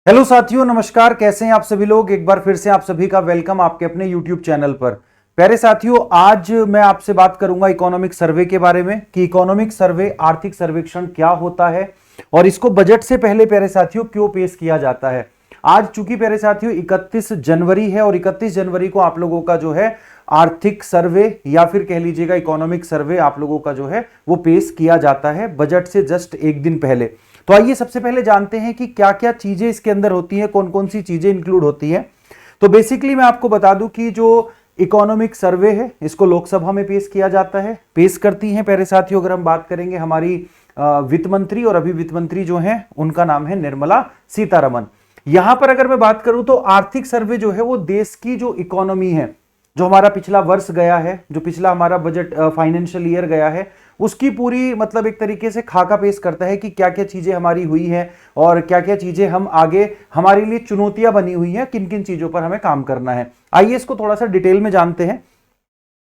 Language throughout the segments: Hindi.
हेलो साथियों, नमस्कार। कैसे हैं आप सभी लोग। एक बार फिर से आप सभी का वेलकम आपके अपने यूट्यूब चैनल पर। प्यारे साथियों, आज मैं आपसे बात करूंगा इकोनॉमिक सर्वे के बारे में कि इकोनॉमिक सर्वे आर्थिक सर्वेक्षण क्या होता है और इसको बजट से पहले प्यारे साथियों क्यों पेश किया जाता है। आज चूंकि प्यारे साथियों 31 जनवरी है और 31 जनवरी को आप लोगों का जो है आर्थिक सर्वे या फिर कह लीजिएगा इकोनॉमिक सर्वे आप लोगों का जो है वो पेश किया जाता है बजट से जस्ट एक दिन पहले। तो आइए सबसे पहले जानते हैं कि क्या क्या चीजें इसके अंदर होती हैं, कौन कौन सी चीजें इंक्लूड होती हैं। तो बेसिकली मैं आपको बता दूं कि जो इकोनॉमिक सर्वे है इसको लोकसभा में पेश किया जाता है। पेश करती हैं प्यारे साथियों, अगर हम बात करेंगे हमारी वित्त मंत्री और अभी वित्त मंत्री जो हैं उनका नाम है निर्मला सीतारमन। यहां पर अगर मैं बात करूं तो आर्थिक सर्वे जो है वो देश की जो इकोनॉमी है, जो हमारा पिछला वर्ष गया है, जो पिछला हमारा बजट फाइनेंशियल ईयर गया है, उसकी पूरी मतलब एक तरीके से खाका पेश करता है कि क्या क्या चीजें हमारी हुई हैं और क्या क्या चीजें हम आगे हमारे लिए चुनौतियां बनी हुई हैं, किन किन चीजों पर हमें काम करना है। आइए इसको थोड़ा सा डिटेल में जानते हैं।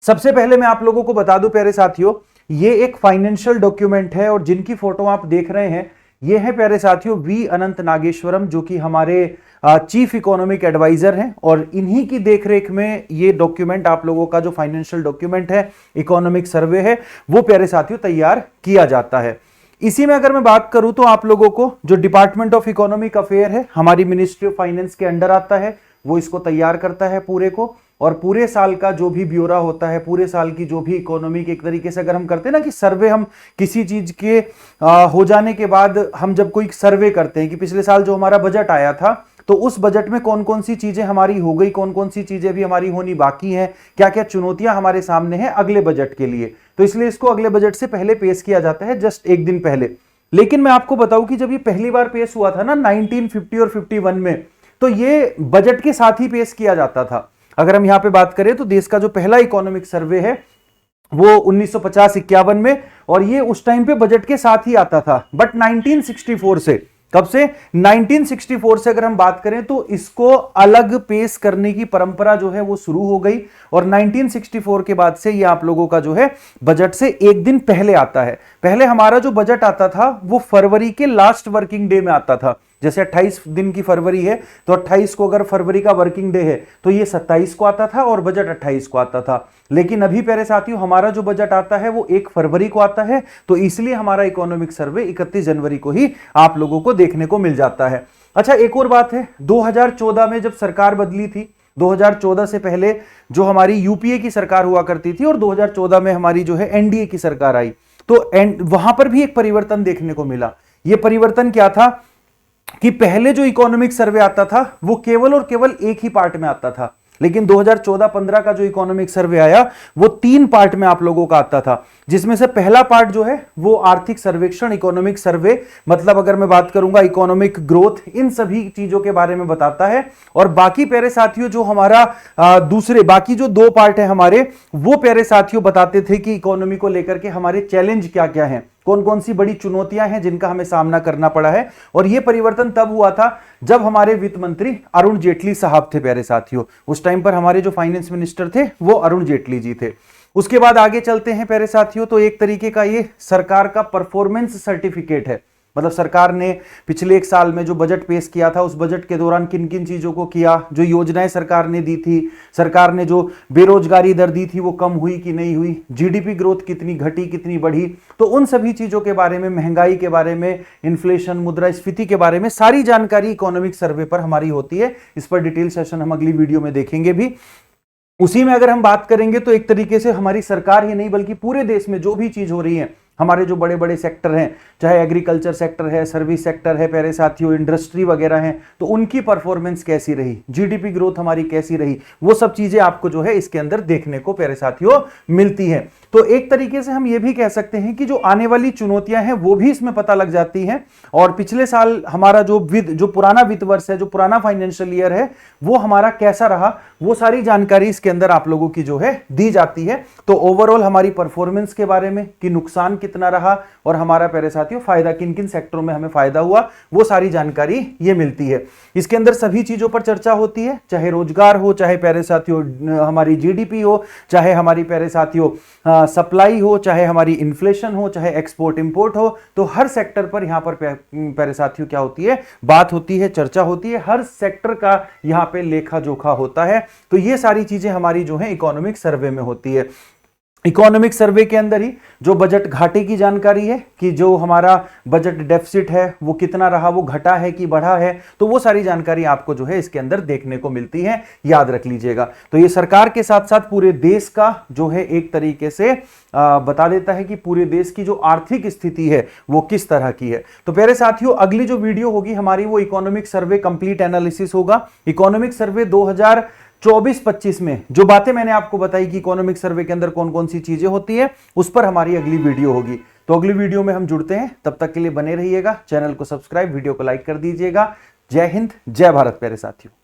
सबसे पहले मैं आप लोगों को बता दूं प्यारे साथियों, ये एक फाइनेंशियल डॉक्यूमेंट है और जिनकी फोटो आप देख रहे हैं ये है प्यारे साथियों वी अनंत नागेश्वरम, जो कि हमारे चीफ इकोनॉमिक एडवाइजर हैं और इन्हीं की देखरेख में ये डॉक्यूमेंट आप लोगों का जो फाइनेंशियल डॉक्यूमेंट है इकोनॉमिक सर्वे है वो प्यारे साथियों तैयार किया जाता है। इसी में अगर मैं बात करूं तो आप लोगों को जो डिपार्टमेंट ऑफ इकोनॉमिक अफेयर है हमारी मिनिस्ट्री ऑफ फाइनेंस के अंडर आता है, वो इसको तैयार करता है पूरे को। और पूरे साल का जो भी ब्यौरा होता है, पूरे साल की जो भी इकोनॉमिक एक तरीके से अगर हम करते हैं ना कि सर्वे, हम किसी चीज के हो जाने के बाद हम जब कोई सर्वे करते हैं कि पिछले साल जो हमारा बजट आया था तो उस बजट में कौन कौन सी चीजें हमारी हो गई, कौन कौन सी चीजें भी हमारी होनी बाकी हैं, क्या क्या चुनौतियां हमारे सामने हैं अगले बजट के लिए। तो इसलिए इसको अगले बजट से पहले पेश किया जाता है, जस्ट एक दिन पहले। लेकिन मैं आपको बताऊं कि जब ये पहली बार पेश हुआ था ना 1950 और 51 में, तो ये बजट के साथ ही पेश किया जाता था। अगर हम यहां पे बात करें तो देश का जो पहला इकोनॉमिक सर्वे है वो 1950-51 में, और ये उस टाइम पे बजट के साथ ही आता था। बट 1964 से, कब से 1964 से अगर हम बात करें तो इसको अलग पेश करने की परंपरा जो है वो शुरू हो गई और 1964 के बाद से ये आप लोगों का जो है बजट से एक दिन पहले आता है। पहले हमारा जो बजट आता था वो फरवरी के लास्ट वर्किंग डे में आता था। जैसे 28 दिन की फरवरी है तो 28 को अगर फरवरी का वर्किंग डे है तो ये 27 को आता था और बजट 28 को आता था। लेकिन अभी प्यारे साथियों हमारा जो बजट आता है वो 1 फरवरी को आता है, तो इसलिए हमारा इकोनॉमिक सर्वे 31 जनवरी को ही आप लोगों को देखने को मिल जाता है। अच्छा, एक और बात है, 2014 में जब सरकार बदली थी, 2014 से पहले जो हमारी यूपीए की सरकार हुआ करती थी और 2014 में हमारी जो है एनडीए की सरकार आई, तो वहां पर भी एक परिवर्तन देखने को मिला। यह परिवर्तन क्या था कि पहले जो इकोनॉमिक सर्वे आता था वो केवल और केवल एक ही पार्ट में आता था, लेकिन 2014-15 का जो इकोनॉमिक सर्वे आया वो 3 पार्ट में आप लोगों का आता था। जिसमें से पहला पार्ट जो है वो आर्थिक सर्वेक्षण इकोनॉमिक सर्वे, मतलब अगर मैं बात करूंगा इकोनॉमिक ग्रोथ, इन सभी चीजों के बारे में बताता है। और बाकी प्यारे साथियों जो हमारा बाकी जो 2 पार्ट है हमारे, वो प्यारे साथियों बताते थे कि इकोनॉमी को लेकर के हमारे चैलेंज क्या क्या हैं, कौन कौन सी बड़ी चुनौतियां हैं जिनका हमें सामना करना पड़ा है। और यह परिवर्तन तब हुआ था जब हमारे वित्त मंत्री अरुण जेटली साहब थे प्यारे साथियों। उस टाइम पर हमारे जो फाइनेंस मिनिस्टर थे वो अरुण जेटली जी थे। उसके बाद आगे चलते हैं प्यारे साथियों, तो एक तरीके का ये सरकार का परफॉर्मेंस सर्टिफिकेट है, मतलब सरकार ने पिछले 1 साल में जो बजट पेश किया था उस बजट के दौरान किन किन चीजों को किया, जो योजनाएं सरकार ने दी थी, सरकार ने जो बेरोजगारी दर दी थी वो कम हुई कि नहीं हुई, जीडीपी ग्रोथ कितनी घटी कितनी बढ़ी, तो उन सभी चीजों के बारे में, महंगाई के बारे में, इन्फ्लेशन, मुद्रास्फीति के बारे में सारी जानकारी इकोनॉमिक सर्वे पर हमारी होती है। इस पर डिटेल सेशन हम अगली वीडियो में देखेंगे भी। उसी में अगर हम बात करेंगे तो एक तरीके से हमारी सरकार ही नहीं बल्कि पूरे देश में जो भी चीज हो रही है, हमारे जो बड़े बड़े सेक्टर हैं, चाहे एग्रीकल्चर सेक्टर है, सर्विस सेक्टर है प्यारे साथियों, इंडस्ट्री वगैरह हैं, तो उनकी परफॉर्मेंस कैसी रही, जीडीपी ग्रोथ हमारी कैसी रही, वो सब चीजें आपको जो है इसके अंदर देखने को प्यारे साथियों मिलती है। तो एक तरीके से हम ये भी कह सकते हैं कि जो आने वाली चुनौतियां हैं वो भी इसमें पता लग जाती हैं। और पिछले साल हमारा जो पुराना वित्त वर्ष है, जो पुराना फाइनेंशियल ईयर है, वो हमारा कैसा रहा, वो सारी जानकारी इसके अंदर आप लोगों की जो है दी जाती है। तो ओवरऑल हमारी परफॉर्मेंस के बारे में कि नुकसान कितना कितना रहा और हमारा प्यारे साथियों फायदा किन किन सेक्टरों में हमें फायदा हुआ, वो सारी जानकारी ये मिलती है। इसके अंदर सभी चीजों पर चर्चा होती है, चाहे रोजगार हो, चाहे प्यारे साथियों हमारी जीडीपी हो, चाहे हमारी प्यारे साथियों सप्लाई हो, चाहे हमारी इन्फ्लेशन हो, चाहे एक्सपोर्ट इंपोर्ट हो, तो हर सेक्टर पर यहां पर प्यारे साथियों क्या होती है, बात होती है, चर्चा होती है, हर सेक्टर का यहां पे लेखा जोखा होता है। तो ये सारी चीजें हमारी जो है इकोनॉमिक सर्वे में होती है। इकोनॉमिक सर्वे के अंदर ही जो बजट घाटे की जानकारी है कि जो हमारा बजट डेफिसिट है वो कितना रहा, वो घटा है कि बढ़ा है, तो वो सारी जानकारी आपको जो है इसके अंदर देखने को मिलती है, याद रख लीजिएगा। तो ये सरकार के साथ साथ पूरे देश का जो है एक तरीके से बता देता है कि पूरे देश की जो आर्थिक स्थिति है वो किस तरह की है। तो प्यारे साथियों अगली जो वीडियो होगी हमारी वो इकोनॉमिक सर्वे कंप्लीट एनालिसिस होगा। इकोनॉमिक सर्वे 2024-25 में जो बातें मैंने आपको बताई कि इकोनॉमिक सर्वे के अंदर कौन कौन सी चीजें होती है, उस पर हमारी अगली वीडियो होगी। तो अगली वीडियो में हम जुड़ते हैं, तब तक के लिए बने रहिएगा, चैनल को सब्सक्राइब, वीडियो को लाइक कर दीजिएगा। जय हिंद, जय भारत प्यारे साथियों।